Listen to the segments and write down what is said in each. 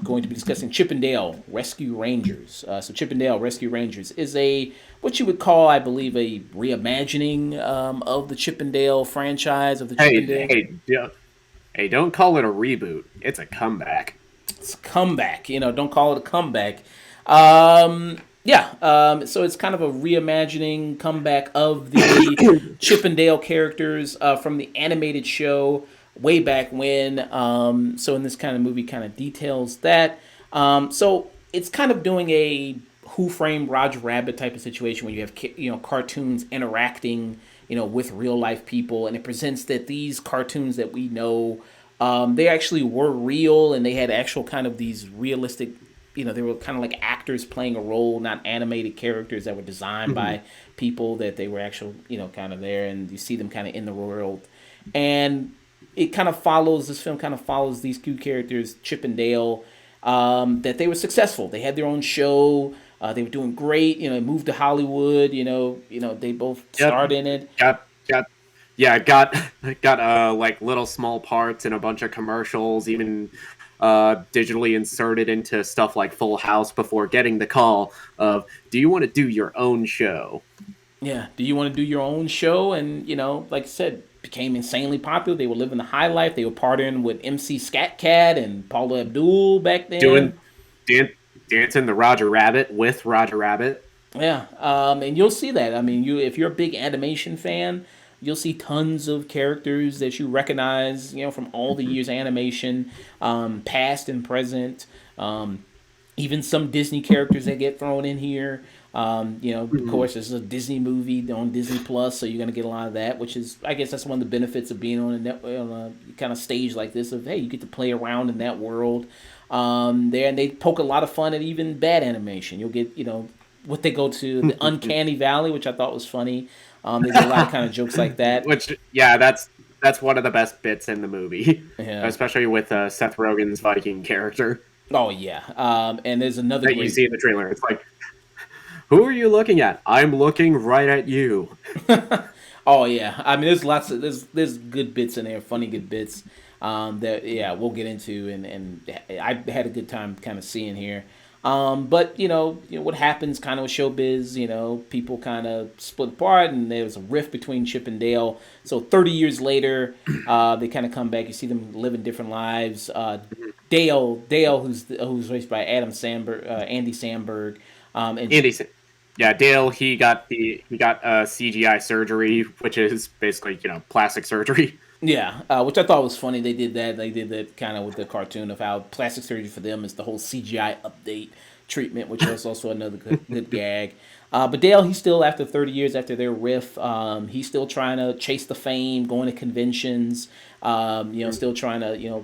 Going to be discussing Chippendale Rescue Rangers. So Chippendale Rescue Rangers is a what you would call, I believe, a reimagining of the Chippendale franchise of the Hey, Chippendale. hey, yeah, hey! Don't call it a reboot. It's a comeback. It's a comeback. Don't call it a comeback. Yeah. So it's kind of a reimagining comeback of the Chippendale characters from the animated show way back when. So in this kind of movie, kind of details that. So it's kind of doing a Who Framed Roger Rabbit type of situation where you have cartoons interacting with real life people, and it presents that these cartoons that we know they actually were real, and they had actual kind of these realistic, they were kind of like actors playing a role, not animated characters that were designed Mhm. by people, that they were actual, kind of there, and you see them kind of in the world. And this film kind of follows these two characters, Chip and Dale, that they were successful. They had their own show. They were doing great. Moved to Hollywood. They both Yep. starred in it. Got yeah, got got like little small parts in a bunch of commercials, even digitally inserted into stuff like Full House before getting the call of, "Do you want to do your own show?" Yeah. Do you want to do your own show? And like I said, became insanely popular. They were living the high life. They were partying with MC Scat Cat and Paula Abdul back then. Doing dan- dancing the Roger Rabbit with Roger Rabbit. Yeah, and you'll see that. I mean, if you're a big animation fan, you'll see tons of characters that you recognize, from all the Mhm. years of animation, past and present. Even some Disney characters that get thrown in here. Of Mhm. course, this is a Disney movie on Disney Plus, so you're gonna get a lot of that. Which is, I guess, that's one of the benefits of being on a kind of stage like this. Of hey, you get to play around in that world. There, and they poke a lot of fun at even bad animation. You'll get, what they go to the uncanny valley, which I thought was funny. They did a lot of kind of jokes like that. Which, yeah, that's one of the best bits in the movie, Yeah. especially with Seth Rogen's Viking character Oh yeah. And there's another that you great. see in the trailer. It's like, who are you looking at? I'm looking right at you. Oh yeah. I mean, there's lots of there's good bits in there, funny good bits. That yeah we'll get into, and I had a good time kind of seeing here. But what happens kind of with showbiz. People kind of split apart, and there was a rift between Chip and Dale. So 30 years later, they kind of come back. You see them living different lives. Dale, who's raised by Andy Samberg, and Andy, yeah, Dale. He got CGI surgery, which is basically plastic surgery. yeah, which I thought was funny. They did that. They did that kind of with the cartoon of how plastic surgery for them is the whole CGI update treatment, which was also another good gag. But Dale, he's still, after 30 years after their riff, he's still trying to chase the fame, going to conventions, still trying to,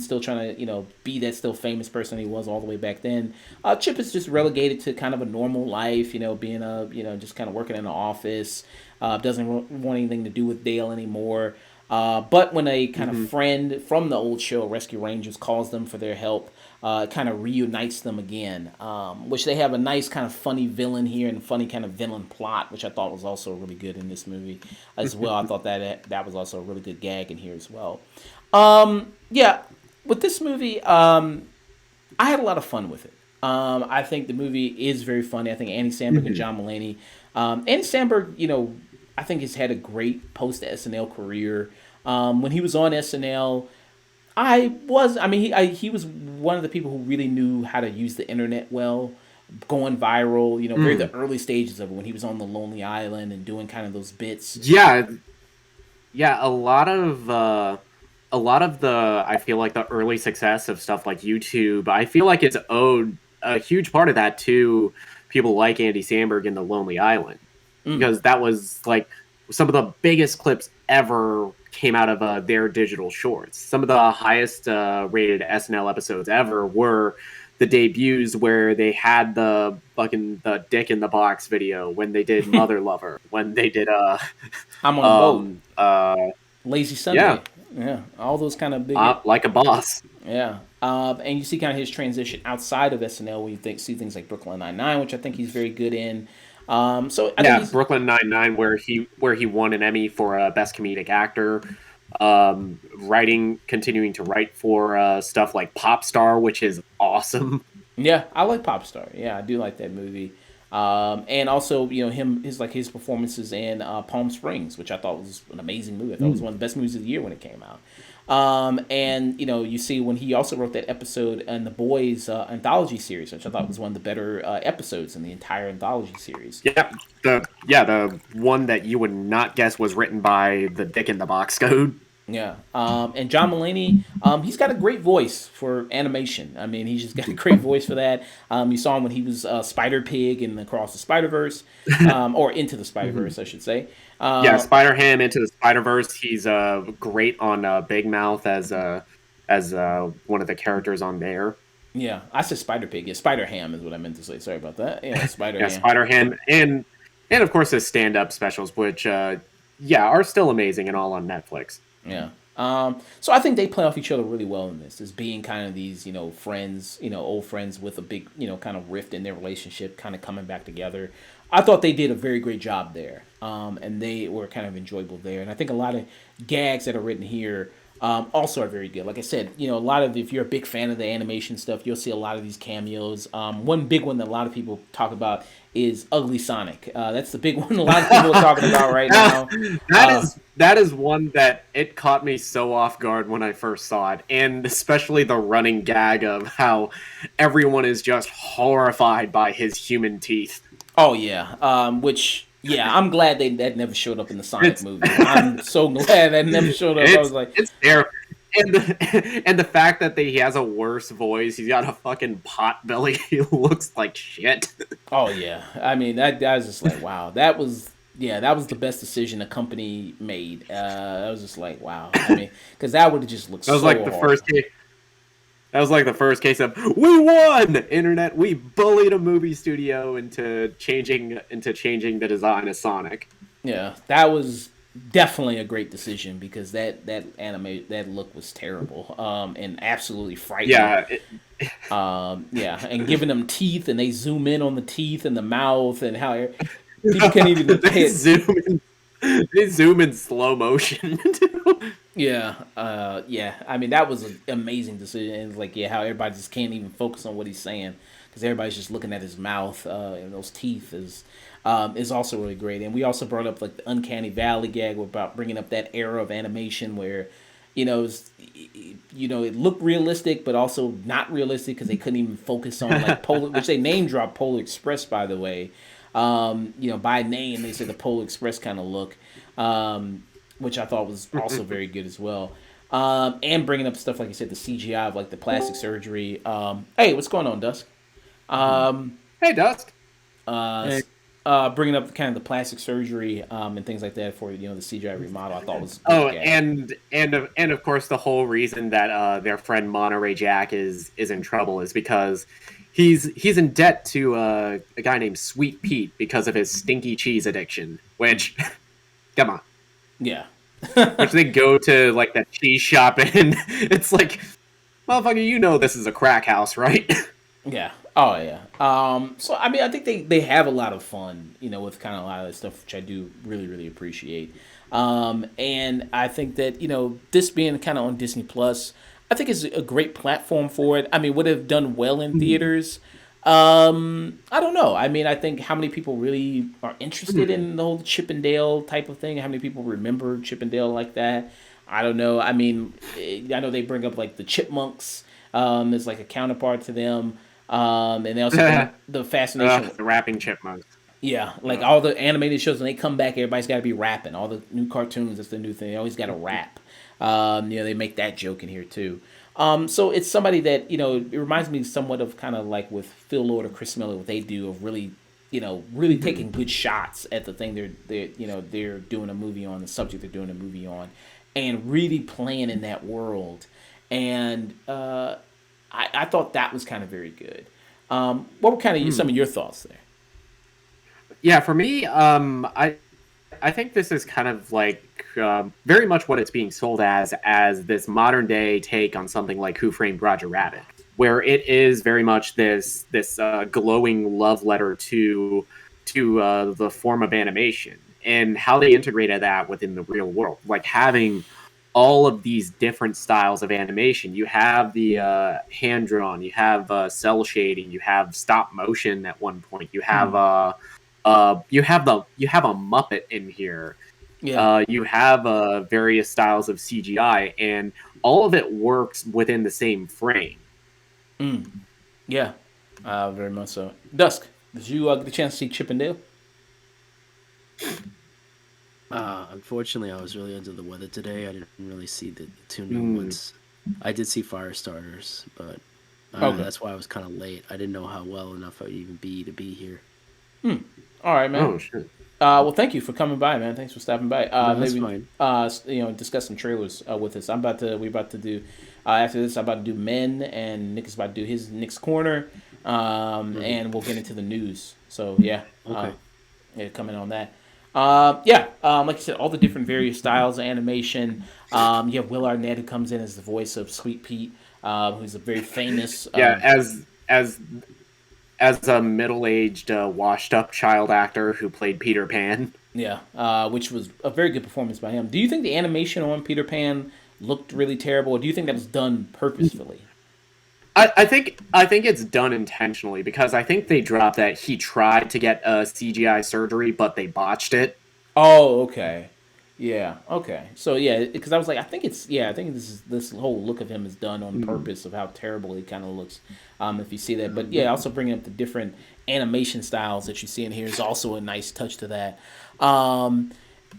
still trying to, be that still famous person he was all the way back then. Chip is just relegated to kind of a normal life, being just kind of working in an office, doesn't want anything to do with Dale anymore. But when a kind of friend from the old show, Rescue Rangers, calls them for their help, it kind of reunites them again. Which they have a nice kind of funny villain here and funny kind of villain plot, which I thought was also really good in this movie as well. I thought that was also a really good gag in here as well. Yeah, with this movie, I had a lot of fun with it. I think the movie is very funny. I think Andy Samberg and John Mulaney. Andy Samberg, I think has had a great post SNL career. When he was on SNL, he was one of the people who really knew how to use the internet well, going viral. Very the early stages of it when he was on the Lonely Island and doing kind of those bits. Yeah, yeah. A lot of the I feel like the early success of stuff like YouTube, I feel like it's owed a huge part of that to people like Andy Samberg in The Lonely Island, Mm. because that was like some of the biggest clips ever came out of their digital shorts. Some of the highest rated SNL episodes ever were the debuts where they had the dick in the box video, when they did Mother Lover, when they did I'm on a boat. um uh Lazy yeah, Sunday. Yeah, all those kind of big. like a boss. Yeah, and you see kind of his transition outside of SNL when you see things like Brooklyn Nine Nine, which I think he's very good in. So I think Yeah, he's Brooklyn Nine-Nine, where he won an Emmy for best comedic actor. Writing, continuing to write for stuff like Pop Star, which is awesome. Yeah, I like Popstar. Yeah, I do like that movie. And also, his performances in Palm Springs, which I thought was an amazing movie. I thought it was one of the best movies of the year when it came out. And you see when he also wrote that episode in the Boys anthology series, which I thought was one of the better episodes in the entire anthology series. The one that you would not guess was written by the Dick in the Box Code. Yeah. And John Mulaney, he's got a great voice for animation. I mean, he's just got a great voice for that. You saw him when he was Spider Pig in Across the Spider Verse, or Into the Spider Verse, I should say. Yeah, Uh, Spider Ham into the Spider Verse. He's great on Big Mouth as one of the characters on there. yeah, I said Spider Pig. Yeah, Spider Ham is what I meant to say. Sorry about that. Yeah, Spider Yeah, Ham. Spider Ham and of course his stand up specials, which yeah are still amazing and all on Netflix. Yeah. So I think they play off each other really well in this, as being kind of these, friends, old friends with a big, kind of rift in their relationship, kind of coming back together. I thought they did a very great job there, and they were kind of enjoyable there. And I think a lot of gags that are written here also are very good. Like I said, a lot of if you're a big fan of the animation stuff, you'll see a lot of these cameos. One big one that a lot of people talk about is Ugly Sonic. That's the big one a lot of people are talking about right now. That is one that it caught me so off guard when I first saw it, and especially the running gag of how everyone is just horrified by his human teeth. Oh yeah, I'm glad that never showed up in the Sonic It's movie. I'm so glad that never showed up. I was like, it's there. And the fact that he has a worse voice, he's got a fucking pot belly. He looks like shit. oh yeah. I mean that was just like wow. That was the best decision a company made. I was just like wow. I mean, because that would have just looked That was so like the horrible. first case. That was like the first case of we won. Internet, we bullied a movie studio into changing the design of Sonic. Yeah, that was definitely a great decision because that look was terrible and absolutely frightening. Yeah, Yeah, and giving them teeth, and they zoom in on the teeth and the mouth, and how people can't even they pay it. zoom in. They zoom in slow motion. Yeah, yeah. I mean, that was an amazing decision. And it's like, yeah, how everybody just can't even focus on what he's saying because everybody's just looking at his mouth and those teeth is also really great. And we also brought up like the Uncanny Valley gag about bringing up that era of animation where, it looked realistic but also not realistic because they couldn't even focus on like Polar, which they name dropped Polar Express by the way. By name they said the Polar Express kind of look. Which I thought was also very good as well. And bringing up stuff like you said, the CGI of like the plastic surgery. Hey, what's going on, Dusk? Hey, Dusk. Uh, Bringing up kind of the plastic surgery and things like that for the CGI remodel. I thought was Oh, good gag. and of course, the whole reason that their friend Monterey Jack is in trouble is because he's in debt to a guy named Sweet Pete because of his stinky cheese addiction. Which, come on, Yeah, which they go to like that cheese shop and it's like, motherfucker, you know this is a crack house, right? yeah. Oh yeah. So I mean, I think they have a lot of fun, with kind of a lot of that stuff, which I do really really appreciate. And I think that this being kind of on Disney Plus, I think is a great platform for it. I mean, would it have done well in theaters? I don't know. I mean, I think how many people really are interested in the whole Chippendale type of thing. How many people remember Chippendale like that? I don't know. I mean, I know they bring up like the Chipmunks as like a counterpart to them. And they also bring up the fascination. The rapping chipmunks. Yeah, like all the animated shows when they come back, everybody's got to be rapping. All the new cartoons, that's the new thing. They always got to rap. They make that joke in here too. So it's somebody that it reminds me somewhat of kind of like with Phil Lord or Chris Miller, what they do of really, really taking good shots at the thing they're doing a movie on, the subject they're doing a movie on, and really playing in that world. And I thought that was kind of very good. What were kind of some of your thoughts there? Yeah, for me, I think this is kind of like very much what it's being sold as this modern day take on something like Who Framed Roger Rabbit, where it is very much this glowing love letter to the form of animation and how they integrated that within the real world, like having all of these different styles of animation. You have the hand drawn, you have cell shading, you have stop motion at one point, you have you have a Muppet in here. Yeah. You have various styles of CGI, and all of it works within the same frame. Yeah. Very much so. Dusk, did you get a chance to see Chippendale? Unfortunately, I was really under the weather today. I didn't really see the two new Mm. ones. I did see Firestarters, but Okay. that's why I was kind of late. I didn't know how well enough I would even be to be here. All right, man. Oh shit! Well, thank you for coming by, man. Thanks for stopping by. No, that's Maybe fine. discuss some trailers with us. We're about to do after this. I'm about to do Men, and Nick is about to do his Nick's Corner, and we'll get into the news. So yeah, Okay. yeah, coming on that. Like you said, all the different various styles of animation. You have Will Arnett who comes in as the voice of Sweet Pete, who's a very famous. Yeah, as a middle-aged, washed-up child actor who played Peter Pan. Yeah, which was a very good performance by him. Do you think the animation on Peter Pan looked really terrible, or do you think that was done purposefully? I think it's done intentionally because I think they dropped that he tried to get a CGI surgery, but they botched it. Oh, okay. Yeah, okay. So yeah, because I was like, I think this whole look of him is done on purpose of how terrible he kind of looks. If you see that, but yeah, also bringing up the different animation styles that you see in here is also a nice touch to that. Um,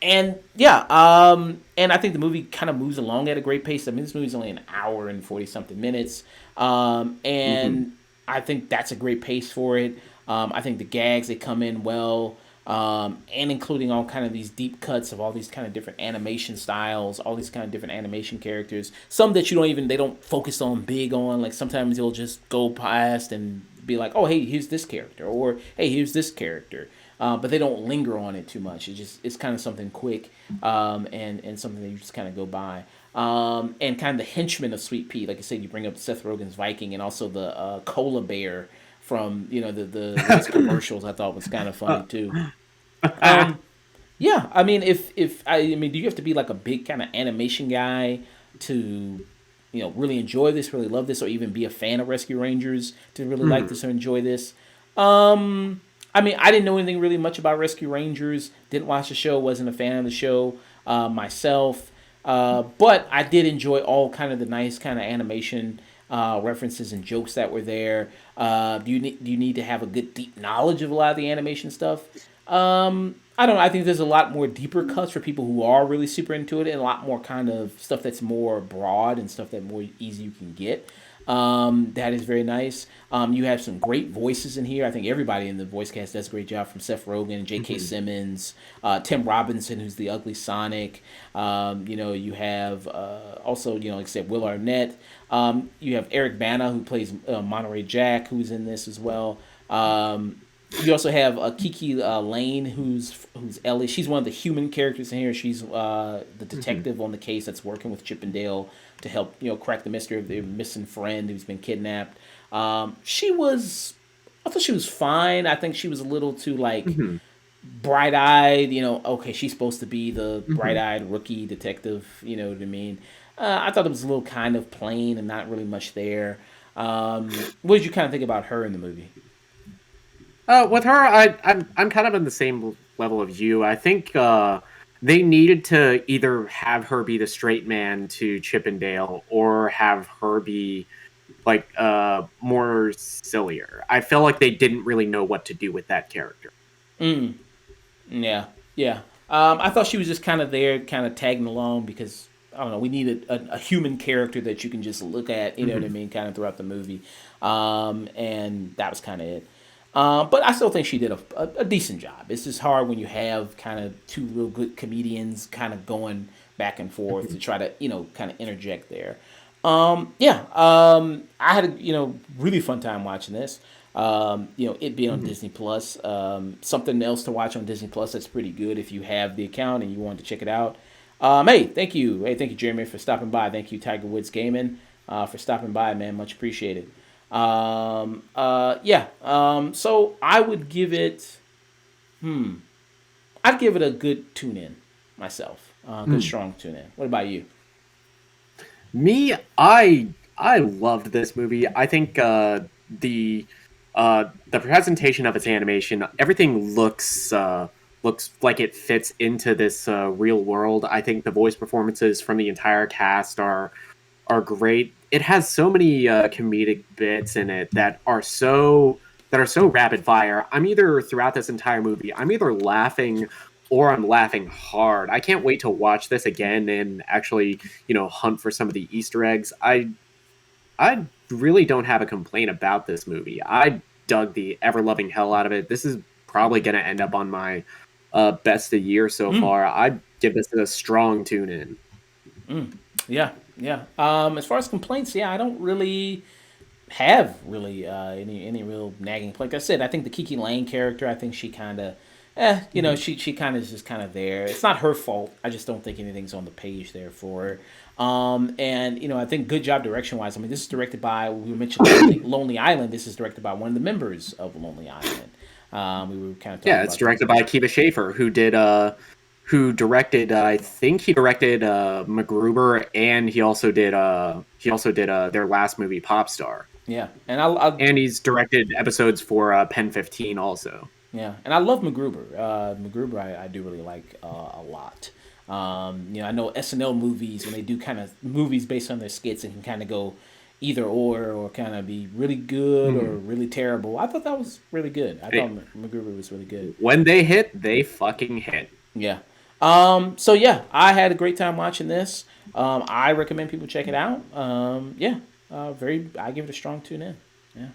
and I think the movie kind of moves along at a great pace. I mean, this movie's only an hour and 40 something minutes, Hmm. and I think that's a great pace for it. I think the gags they come in well, and including all kind of these deep cuts of all these kind of different animation styles, all these kind of different animation characters. Some that you don't even they don't focus on big on. Like sometimes you'll just go past and be like, oh hey, here's this character, or hey, here's this character. But they don't linger on it too much. It's kind of something quick, and something that you just kind of go by. And kind of the henchman of Sweet Pea, like I said, you bring up Seth Rogen's Viking, and also the Cola Bear from the his commercials. I thought was kind of funny too. Um, yeah, I mean, I mean, do you have to be like a big kind of animation guy to really enjoy this, really love this, or even be a fan of Rescue Rangers to really like this or enjoy this? I mean, I didn't know anything really much about Rescue Rangers. Didn't watch the show. Wasn't a fan of the show myself. But I did enjoy all kind of the nice kind of animation references and jokes that were there. Do you need to have a good deep knowledge of a lot of the animation stuff? I don't know. I think there's a lot more deeper cuts for people who are really super into it, and a lot more kind of stuff that's more broad and stuff that more easy you can get. That is very nice. You have some great voices in here. I think everybody in the voice cast does a great job, from Seth Rogen, J.K. Simmons, Tim Robinson, who's the ugly Sonic. You have also, like I said, Will Arnett. You have Eric Bana, who plays Monterey Jack, who's in this as well. You also have Kiki Lane, who's Ellie. She's one of the human characters in here. She's the detective on the case that's working with Chippendale to help crack the mystery of their missing friend who's been kidnapped. I thought she was fine. I think she was a little too like Hmm. bright eyed. Okay, she's supposed to be the bright Hmm. eyed rookie detective. You know what I mean? I thought it was a little kind of plain and not really much there. What did you kind of think about her in the movie? With her, I'm kind of on the same level of you. I think they needed to either have her be the straight man to Chippendale or have her be like more sillier. I felt like they didn't really know what to do with that character. Yeah, yeah. I thought she was just kind of there, kind of tagging along because I don't know. We needed a human character that you can just look at. You know what I Hmm. mean? Kind of throughout the movie, and that was kind of it. But I still think she did a decent job. It's just hard when you have kind of two real good comedians kind of going back and forth to try to kind of interject there. I had a really fun time watching this. It being on Disney Plus, something else to watch on Disney Plus that's pretty good if you have the account and you want to check it out. Hey, thank you. Hey, thank you, Jeremy, for stopping by. Thank you, Tiger Woods Gaming, for stopping by, man. Much appreciated. So I would give it, I'd give it a good tune in myself. Good strong tune in. What about you? Me, I loved this movie. I think the presentation of its animation, everything looks like it fits into this real world. I think the voice performances from the entire cast are great. It has so many comedic bits in it that are so rapid fire. I'm either throughout this entire movie, I'm either laughing or I'm laughing hard. I can't wait to watch this again and actually, hunt for some of the Easter eggs. I really don't have a complaint about this movie. I dug the ever loving hell out of it. This is probably going to end up on my best of the year so far. I'd give this a strong tune in. Yeah, yeah. As far as complaints, yeah, I don't really have any real nagging. Like I said, I think the Kiki Lane character, I think she kind of, she kind of is just kind of there. It's not her fault. I just don't think anything's on the page there for her. I think good job direction wise. I mean, this is directed by, we mentioned Lonely Island. This is directed by one of the members of Lonely Island. We were kind of talking it's directed by Akiva Schaffer, who directed. I think he directed MacGruber, and he also did their last movie, Popstar. Yeah, and he's directed episodes for Pen 15 also. Yeah, and I love MacGruber. MacGruber, I do really like a lot. I know SNL movies, when they do kind of movies based on their skits, it can kind of go either or kind of be really good or really terrible. I thought that was really good. I thought MacGruber was really good. When they hit, they fucking hit. Yeah. I had a great time watching this. I recommend people check it out. I give it a strong tune in. Yeah.